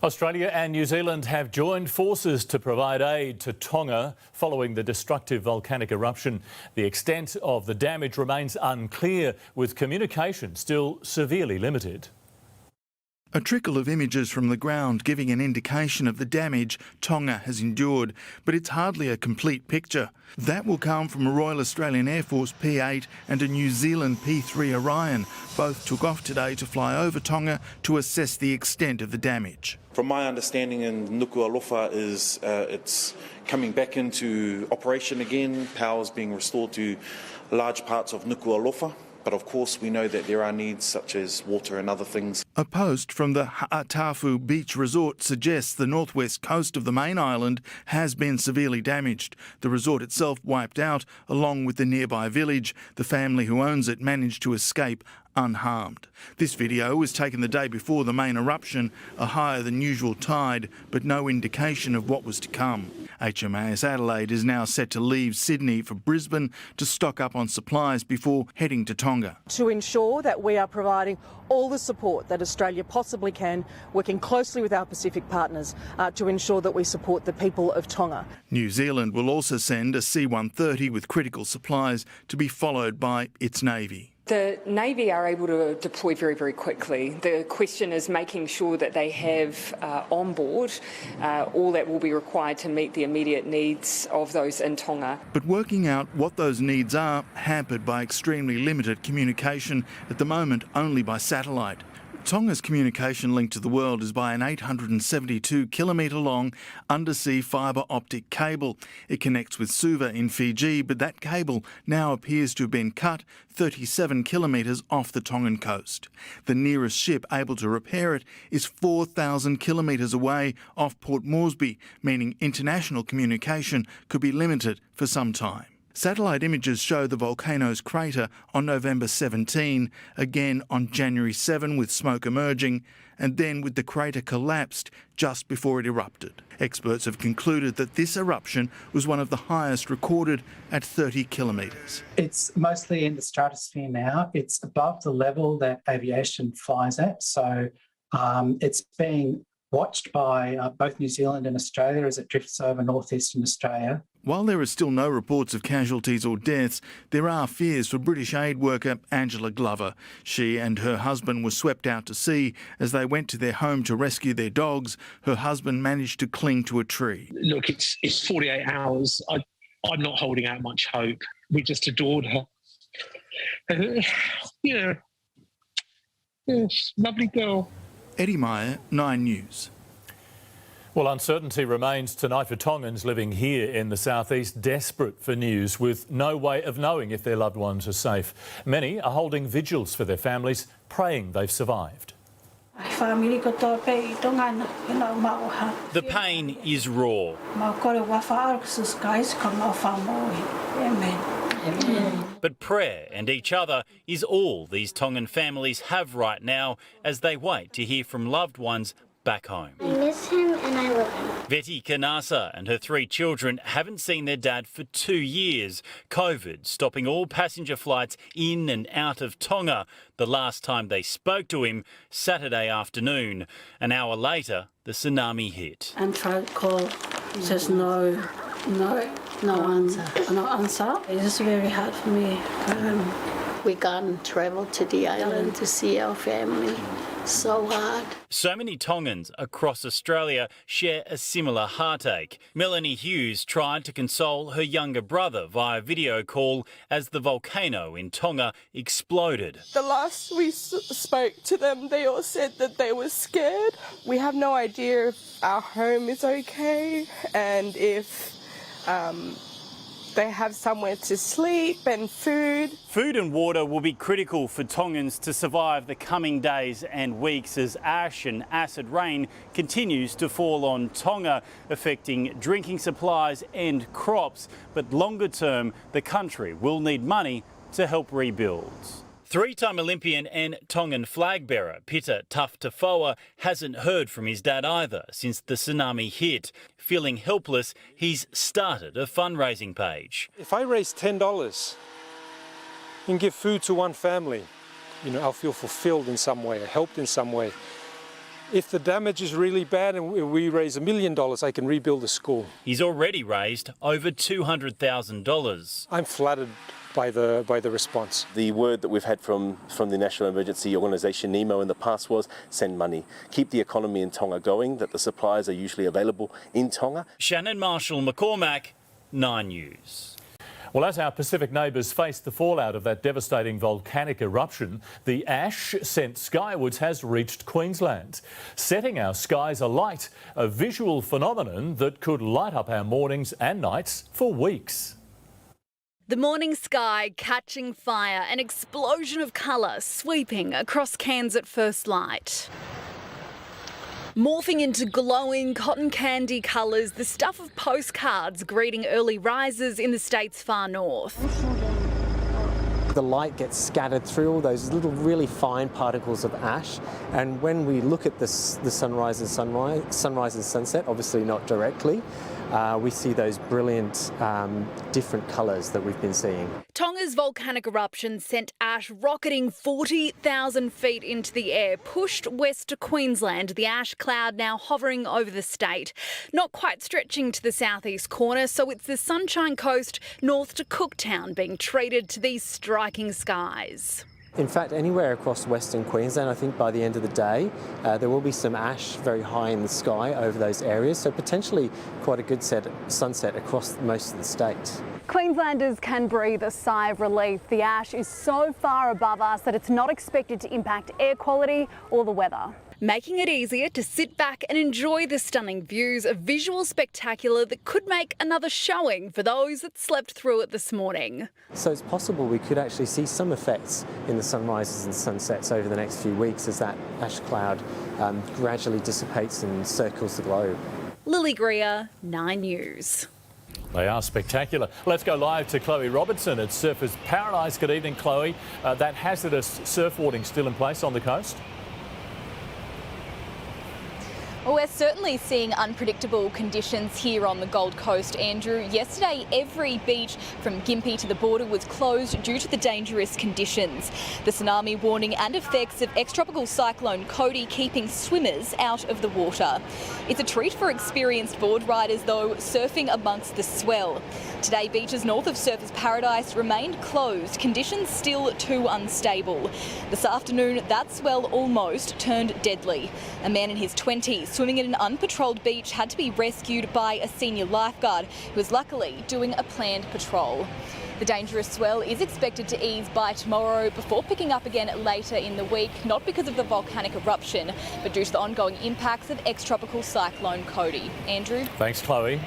Australia and New Zealand have joined forces to provide aid to Tonga following the destructive volcanic eruption. The extent of the damage remains unclear, with communication still severely limited. A trickle of images from the ground giving an indication of the damage Tonga has endured, but it's hardly a complete picture. That will come from a Royal Australian Air Force P-8 and a New Zealand P-3 Orion. Both took off today to fly over Tonga to assess the extent of the damage. From my understanding in Nuku'alofa is it's coming back into operation again. Power's being restored to large parts of Nuku'alofa. But of course we know that there are needs such as water and other things. A post from the Ha'atafu Beach Resort suggests the northwest coast of the main island has been severely damaged. The resort itself wiped out, along with the nearby village. The family who owns it managed to escape unharmed. This video was taken the day before the main eruption, a higher than usual tide, but no indication of what was to come. HMAS Adelaide is now set to leave Sydney for Brisbane to stock up on supplies before heading to Tonga. To ensure that we are providing all the support that Australia possibly can, working closely with our Pacific partners to ensure that we support the people of Tonga. New Zealand will also send a C-130 with critical supplies to be followed by its Navy. The Navy are able to deploy very, very quickly. The question is making sure that they have on board all that will be required to meet the immediate needs of those in Tonga. But working out what those needs are, hampered by extremely limited communication, at the moment only by satellite. Tonga's communication link to the world is by an 872-kilometre long undersea fibre optic cable. It connects with Suva in Fiji, but that cable now appears to have been cut 37 kilometres off the Tongan coast. The nearest ship able to repair it is 4,000 kilometres away off Port Moresby, meaning international communication could be limited for some time. Satellite images show the volcano's crater on November 17, again on January 7 with smoke emerging, and then with the crater collapsed just before it erupted. Experts have concluded that this eruption was one of the highest recorded at 30 kilometres. It's mostly in the stratosphere now. It's above the level that aviation flies at, so it's being watched by both New Zealand and Australia as it drifts over northeastern Australia. While there are still no reports of casualties or deaths, there are fears for British aid worker Angela Glover. She and her husband were swept out to sea. As they went to their home to rescue their dogs, her husband managed to cling to a tree. Look, it's 48 hours. I'm not holding out much hope. We just adored her. Lovely girl. Eddie Meyer, 9 News. Well, uncertainty remains tonight for Tongans living here in the southeast, desperate for news with no way of knowing if their loved ones are safe. Many are holding vigils for their families, praying they've survived. The pain is raw. But prayer and each other is all these Tongan families have right now as they wait to hear from loved ones back home. I miss him and I love him. Betty Kanasa and her 3 children haven't seen their dad for 2 years. COVID stopping all passenger flights in and out of Tonga. The last time they spoke to him, Saturday afternoon. An hour later, the tsunami hit. And tried to call, just no answer. It's very hard for me. We can't travel to the island to see our family. So hard. So many Tongans across Australia share a similar heartache. Melanie Hughes tried to console her younger brother via video call as the volcano in Tonga exploded. The last we spoke to them, they all said that they were scared. We have no idea if our home is okay and if they have somewhere to sleep and food. Food and water will be critical for Tongans to survive the coming days and weeks as ash and acid rain continues to fall on Tonga, affecting drinking supplies and crops. But longer term, the country will need money to help rebuild. 3-time Olympian and Tongan flag bearer Pita Taftafoa hasn't heard from his dad either since the tsunami hit. Feeling helpless, he's started a fundraising page. If I raise $10 and give food to one family, I'll feel fulfilled in some way, helped in some way. If the damage is really bad and we raise $1 million, I can rebuild the school. He's already raised over $200,000. I'm flattered by the response. The word that we've had from the National Emergency Organisation, NEMO, in the past was send money. Keep the economy in Tonga going, that the supplies are usually available in Tonga. Shannon Marshall, McCormack, 9 News. Well, as our Pacific neighbours face the fallout of that devastating volcanic eruption, the ash sent skywards has reached Queensland, setting our skies alight, a visual phenomenon that could light up our mornings and nights for weeks. The morning sky catching fire, an explosion of colour sweeping across Cairns at first light. Morphing into glowing cotton candy colours, the stuff of postcards greeting early risers in the state's far north. The light gets scattered through all those little really fine particles of ash, and when we look at the sunrise and sunset, obviously not directly, we see those brilliant different colours that we've been seeing. Tonga's volcanic eruption sent ash rocketing 40,000 feet into the air, pushed west to Queensland, the ash cloud now hovering over the state. Not quite stretching to the southeast corner, so it's the Sunshine Coast north to Cooktown being treated to these striking skies. In fact, anywhere across Western Queensland, I think by the end of the day, there will be some ash very high in the sky over those areas, so potentially quite a good sunset across most of the state. Queenslanders can breathe a sigh of relief. The ash is so far above us that it's not expected to impact air quality or the weather, making it easier to sit back and enjoy the stunning views, a visual spectacular that could make another showing for those that slept through it this morning. So it's possible we could actually see some effects in the sunrises and sunsets over the next few weeks as that ash cloud gradually dissipates and circles the globe. Lily Greer, 9 News. They are spectacular. Let's go live to Chloe Robertson at Surfers Paradise. Good evening, Chloe. That hazardous surf warning still in place on the coast? Well, we're certainly seeing unpredictable conditions here on the Gold Coast, Andrew. Yesterday, every beach from Gympie to the border was closed due to the dangerous conditions. The tsunami warning and effects of ex-tropical cyclone Cody keeping swimmers out of the water. It's a treat for experienced board riders, though, surfing amongst the swell. Today, beaches north of Surfers Paradise remained closed, conditions still too unstable. This afternoon, that swell almost turned deadly. A man in his 20s swimming at an unpatrolled beach had to be rescued by a senior lifeguard who was luckily doing a planned patrol. The dangerous swell is expected to ease by tomorrow before picking up again later in the week, not because of the volcanic eruption, but due to the ongoing impacts of ex-tropical cyclone Cody. Andrew? Thanks, Chloe.